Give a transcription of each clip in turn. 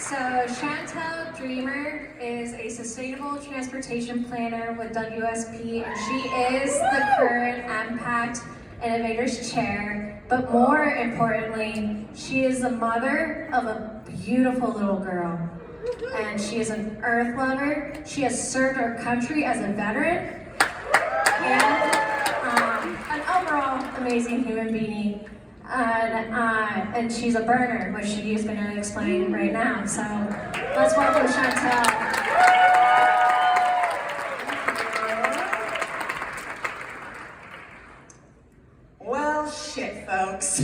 So Shantelle Dreamer is a sustainable transportation planner with WSP, and she is the current Mpact Innovators Chair. But more importantly, she is the mother of a beautiful little girl. And she is an earth lover. She has served our country as a veteran and an overall amazing human being. And she's a burner, which she is going to explain right now. So let's welcome Shantelle. Well, shit, folks.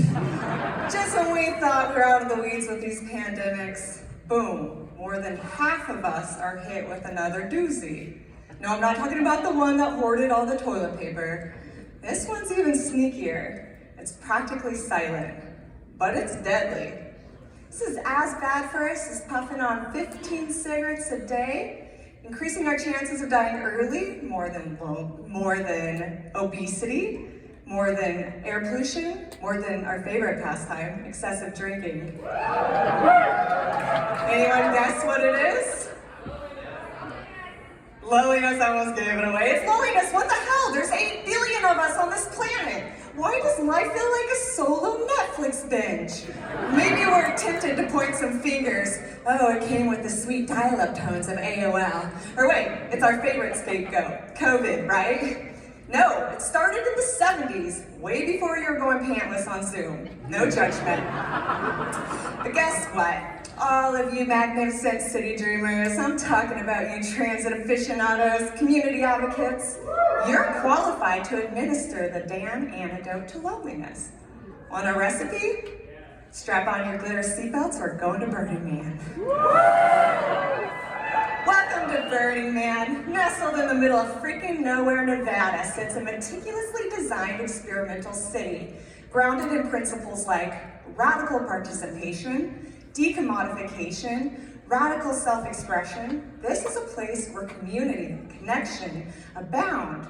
Just when we thought we were out of the weeds with these pandemics, boom, more than half of us are hit with another doozy. No, I'm not talking about the one that hoarded all the toilet paper. This one's even sneakier. It's practically silent, but it's deadly. This is as bad for us as puffing on 15 cigarettes a day, increasing our chances of dying early, more than obesity, more than air pollution, more than our favorite pastime, excessive drinking. Anyone guess what it is? Loneliness. I almost gave it away. It's loneliness. What the hell? There's 8 billion of us on this planet. Why does life feel like a solo Netflix binge? Maybe we're tempted to point some fingers. Oh, it came with the sweet dial-up tones of AOL. Or wait, it's our favorite scapegoat, COVID, right? No, it started in the 70s, way before you were going pantless on Zoom. No judgment. But guess what? All of you magnificent city dreamers, I'm talking about you transit aficionados, community advocates. You're qualified to administer the damn antidote to loneliness. Want a recipe? Strap on your glitter seatbelts or go to Burning Man. Welcome to Burning Man. Nestled in the middle of freaking nowhere, Nevada, sits a meticulously designed experimental city, grounded in principles like radical participation, decommodification, radical self-expression. This is a place where community and connection abound.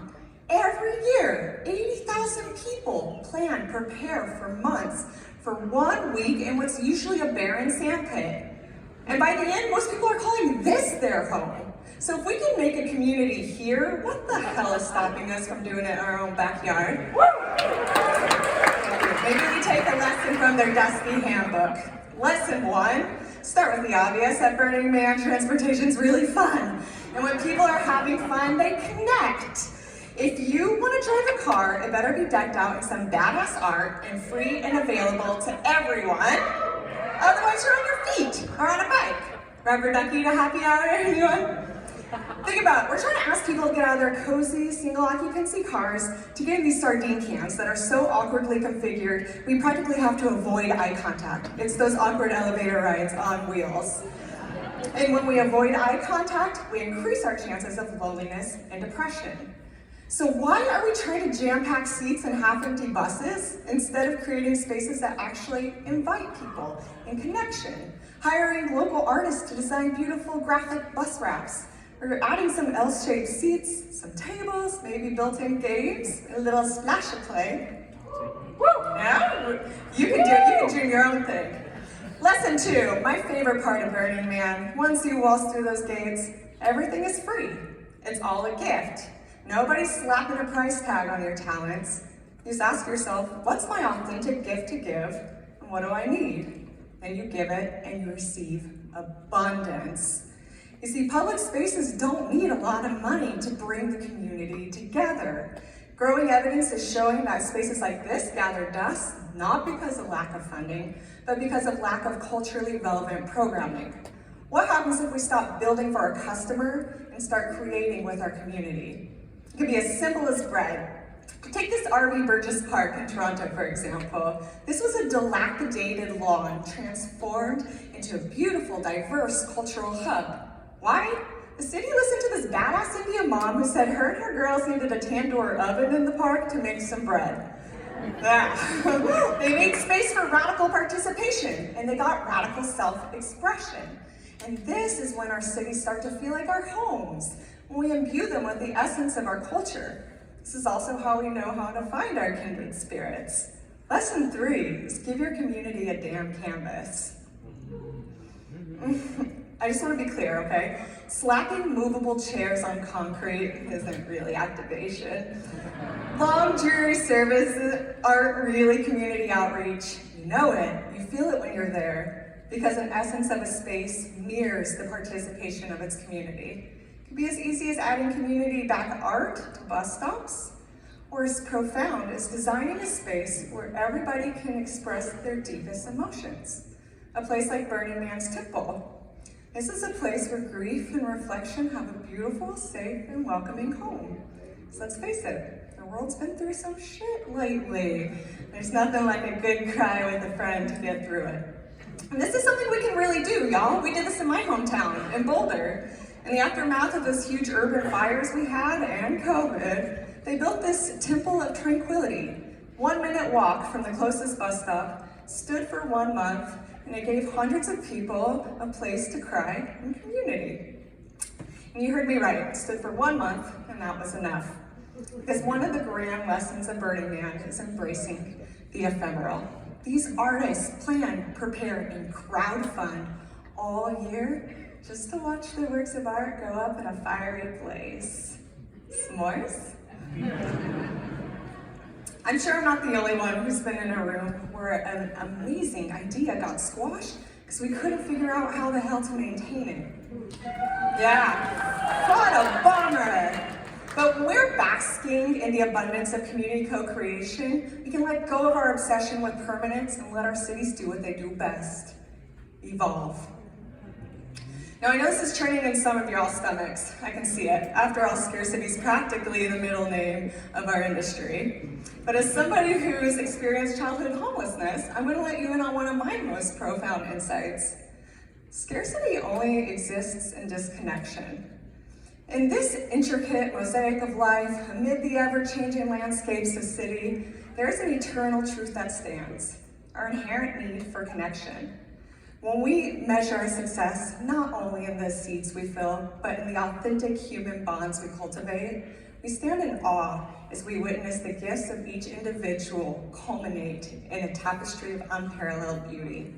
Every year, 80,000 people plan, prepare for months for 1 week in what's usually a barren sandpit. And by the end, most people are calling this their home. So if we can make a community here, what the hell is stopping us from doing it in our own backyard? Maybe we take a lesson from their dusty handbook. Lesson 1, start with the obvious. At Burning Man, transportation's really fun. And when people are having fun, they connect. If you want to drive a car, it better be decked out in some badass art and free and available to everyone. Otherwise, you're on your feet or on a bike. Rubber ducky to happy hour, anyone? Think about it. We're trying to ask people to get out of their cozy, single-occupancy cars to get in these sardine cans that are so awkwardly configured, we practically have to avoid eye contact. It's those awkward elevator rides on wheels. And when we avoid eye contact, we increase our chances of loneliness and depression. So why are we trying to jam-pack seats in half-empty buses instead of creating spaces that actually invite people in connection? Hiring local artists to design beautiful graphic bus wraps, or adding some L-shaped seats, some tables, maybe built-in games, a little splash of play. Woo! Yeah? You can do your own thing. Lesson 2, my favorite part of Burning Man. Once you waltz through those gates, everything is free. It's all a gift. Nobody's slapping a price tag on your talents. You just ask yourself, what's my authentic gift to give, and what do I need? And you give it, and you receive abundance. You see, public spaces don't need a lot of money to bring the community together. Growing evidence is showing that spaces like this gather dust, not because of lack of funding, but because of lack of culturally relevant programming. What happens if we stop building for our customer and start creating with our community? It could be as simple as bread. Take this RV Burgess Park in Toronto, for example. This was a dilapidated lawn transformed into a beautiful, diverse cultural hub. Why? The city listened to this badass Indian mom who said her and her girls needed a tandoor oven in the park to make some bread. They made space for radical participation, and they got radical self-expression. And this is when our cities start to feel like our homes, when we imbue them with the essence of our culture. This is also how we know how to find our kindred spirits. Lesson 3 is give your community a damn canvas. I just want to be clear, okay? Slapping movable chairs on concrete isn't really activation. Long jury services aren't really community outreach. You know it, you feel it when you're there, because an essence of a space mirrors the participation of its community. It can be as easy as adding community back art to bus stops, or as profound as designing a space where everybody can express their deepest emotions. A place like Burning Man's Tip Bowl. This is a place where grief and reflection have a beautiful, safe, and welcoming home. So let's face it, the world's been through some shit lately. There's nothing like a good cry with a friend to get through it. And this is something we can really do, y'all. We did this in my hometown, in Boulder. In the aftermath of those huge urban fires we had and COVID, they built this temple of tranquility. 1 minute walk from the closest bus stop, stood for 1 month, and it gave hundreds of people a place to cry in community. And you heard me right, it stood for 1 month, and that was enough. Because one of the grand lessons of Burning Man is embracing the ephemeral. These artists plan, prepare, and crowdfund all year just to watch their works of art go up in a fiery blaze. S'mores? I'm sure I'm not the only one who's been in a room where an amazing idea got squashed because we couldn't figure out how the hell to maintain it. Yeah, what a bummer. But when we're basking in the abundance of community co-creation, we can let go of our obsession with permanence and let our cities do what they do best, evolve. Now I know this is churning in some of y'all's stomachs. I can see it. After all, scarcity is practically the middle name of our industry. But as somebody who's experienced childhood homelessness, I'm going to let you in on one of my most profound insights. Scarcity only exists in disconnection. In this intricate mosaic of life, amid the ever-changing landscapes of city, there is an eternal truth that stands, our inherent need for connection. When we measure our success, not only in the seeds we fill, but in the authentic human bonds we cultivate, we stand in awe as we witness the gifts of each individual culminate in a tapestry of unparalleled beauty.